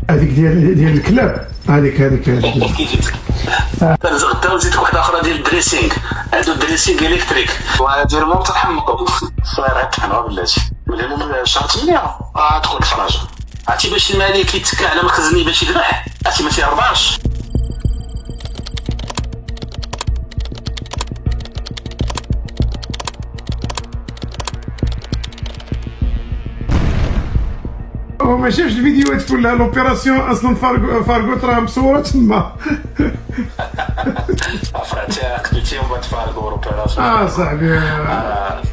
هذيك ديال الكلاب، هذيك غدا وزيد واحده اخرى ديال الدريسينغ، عنده دريسينغ الكتريك ودير مو تنحمقوا صغير تحنا بلاتي ملي شهر 8 تدخل الفراجه. عرفتي باش الملك يتكى على مخزني باش يذبح، عرفتي ما تيرضاش. هو ما شافش الفيديوهات كلها، لوبيراسيون اصلا فارغوت راه مصوره تما. عرفتي قتلتي وما تفارقوا لوبيراسيون. صاحبي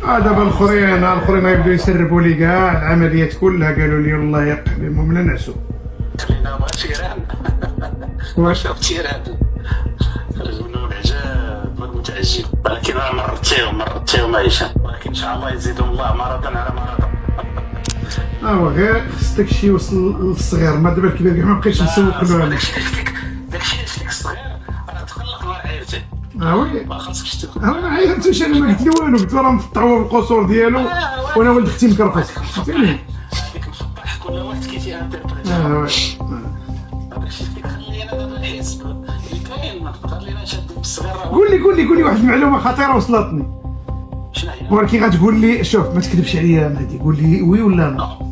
دابا الاخرين غيبداو يسربوا لي كاع العمليات كلها، قالوا لي والله يا قحبيهم لا نعسوا. خلينا ما تيران واش تيران خرج منهم العجاب والمتعجب، ولكن مرتيهم عايشه، ولكن ان شاء الله يزيدهم الله مرضا على مرض. غير خص داكشي يوصل للصغير، ما دابا الكبير كاع ما بقيتش نسوق له. داكشي الصغير راه تقلق نهار عيرتي. وي ما خاصكش تكون. انا ما عيرتوش، انا ما قلت له والو، قلت له راه مفطعوا بالقصور ديالو وانا ولد اختي مكرفس، فهمتيني. هذيك مفطح كل واحد كيتيانتربريتي. داكشي اللي كيخلينا دابا نحس اللي كاين، ما تقدر لينا شاد بالصغير. قول لي واحد المعلومه خطيره وصلتني، شنو هي؟ ولكن غتقول لي شوف ما تكذبش عليا مهدي، قول لي وي ولا لا.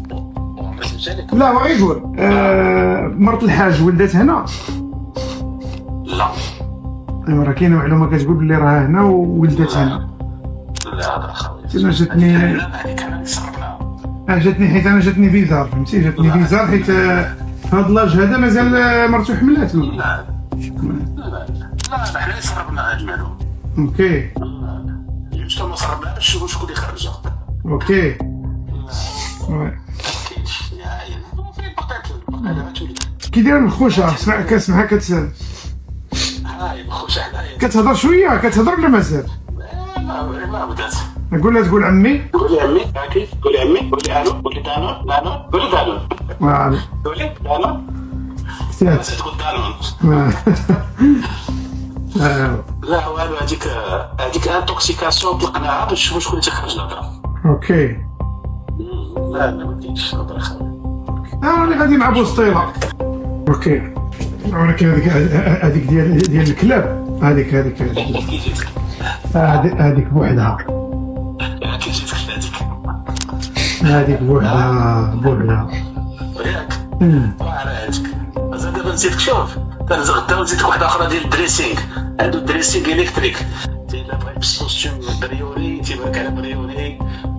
لا بغا يقول مرت الحاج ولدت هنا. لا راه كاينه معلومه كتقول بلي راه هنا وولدت هنا. لا هذا خويا انا جاتني هذيك انا اللي صرفناها. جاتني حيت انا جاتني فيزار، فهمتي، جاتني فيزار حيت في هذا لاج هذا مازال مرتو حملات. لا حنا اللي صرفنا هاد المعلومه. اوكي شنو ما صرفناش، شوفوا شكون اللي خرجها. اوكي كاينش يعني فين بقات كي داير الخوشه؟ كنسمعها هاي الخوشه حدايا كتهضر شويه، كتهضر ولا مازال؟ ما بدات. نقول لها تقول عمي، قولي عمي هاكي، قولي عمي، قولي الو، قولي دانون قولي دانون، قولي دانون. سيات تقول دانون. لا والو، هذيك انتوكسيكاسيون طلقناها باش نشوفوا شكون اللي تيخرج الهضره. اوكي لا ما كاينش هضره خويا. راني غادي مع بوسطيله. اوكي ولكن هذيك ديال الكلاب، هذيك هذيك بوحدها، كي جيتك هذيك بوحدها ياك. وعلى هذيك زاد دابا نزيدك، شوف غدا نزيدك واحده اخرى ديال الدريسينغ، عنده دريسينغ الكتريك. الا بغى يلبس كوستيوم بريوري تيبارك على بريوري،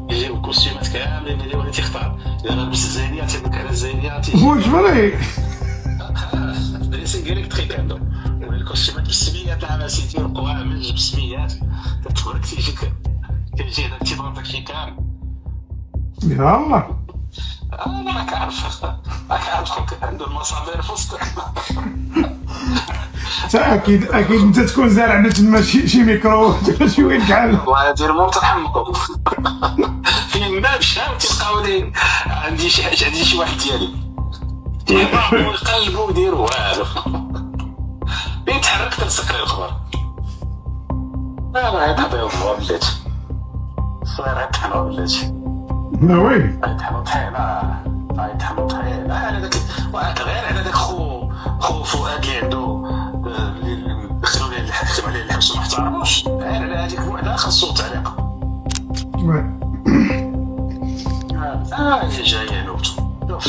يجيو الكوستيومات كاملين بريوري تيختار. الا لابس الزينيه تيبارك على الزينيه. واش فري دريسينغ الكتريك عنده، والكوستيومات بالسميات العباسي تيرقوها من بالسميات، تتبارك تيجيك كيجي هذاك تيبغى داكشي كامل. يا الله انا راك عارف خوك عنده المصادر في وسط. اكيد انت تكون زارع عندنا تما شي ميكرو ولا شي وين كحل. والله دير مو تنحمقوا فين ما مشى تلقاو لي عندي شي حاجه، عندي شي واحد ديالي يقلبوا ويديروا والو. بين تحرك تلصق لي الخبر. لا يطحنوا ولات صغير يطحنوا ولاتي. وي يطحنوا طحينه على داك غير على داك خو فؤاد اللي عنده اللي دخلوا ليه الحبس عليه الحبس وما احترموش، غير على هذيك بوحدها خاصو تعليق. اللي جايه نوتو شوف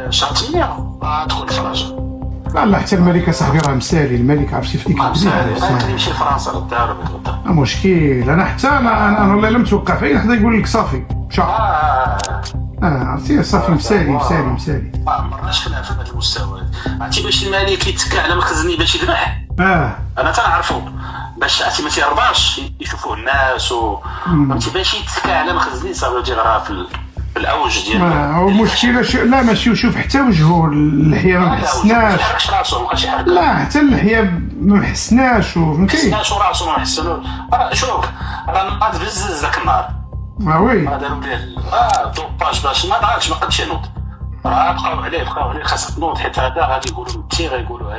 شهر 8 تدخل الفراجه. لا حتى الملكه صاحبي راه مسالي، الملك عرفتي في ديك مسالي يمشي لفرنسا للدار وبيتغدى. مشكل انا حتى انا والله لا متوقع في اي لحظه يقول لك صافي مشى. عرفتي صافي مسالي. ما مرناش حنا في هذا المستوى. عرفتي باش الملك يتكى على مخزني باش يذبح، انا تنعرفو باش عرفتي ما تيرضاش يشوفوه الناس فهمتي، باش يتكى على مخزني صافي يجي راه في الاوج ديال المشكله. لا ماشي، وشوف حتى وجهه اللحيه ما محسناش. لا حتى اللحيه ما محسناش، فهمتي، ما محسناش وراسو ما محسنوش. شوف راه ناض بزز ذاك النهار. وي داروا ليه دوباج باش ما عرفتش ما قدش ينوض. راه بقاو عليه خاصك تنوض، حيت هذا غادي يقولوا انتي غيقولوا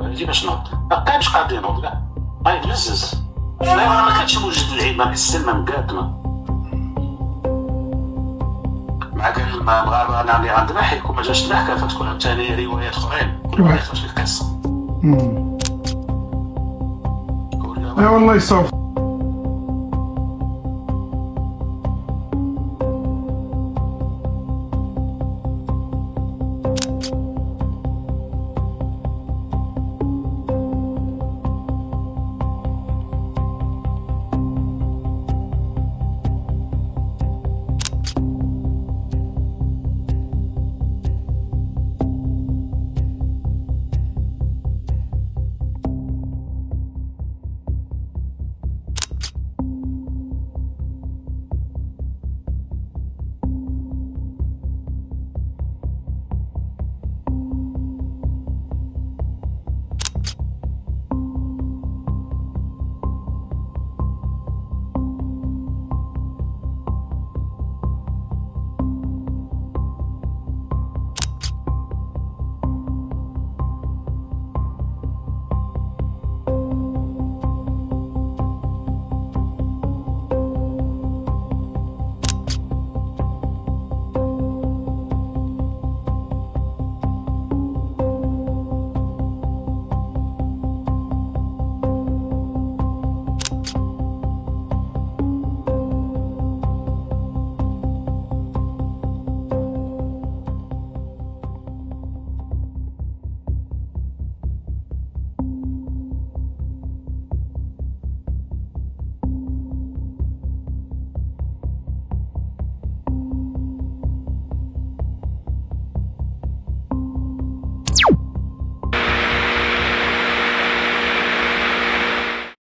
هادي باش نوض. ما كانش قادر ينوض كاع، غيتبزز. لا ما كانش موجود العيب، ما محسن ما مقاد مع كاع المغاربه اللي غنذبح وما جاش ذبح فتكون عاوتاني روايات اخرين كل واحد يخرج في القصه. اي والله يصوب.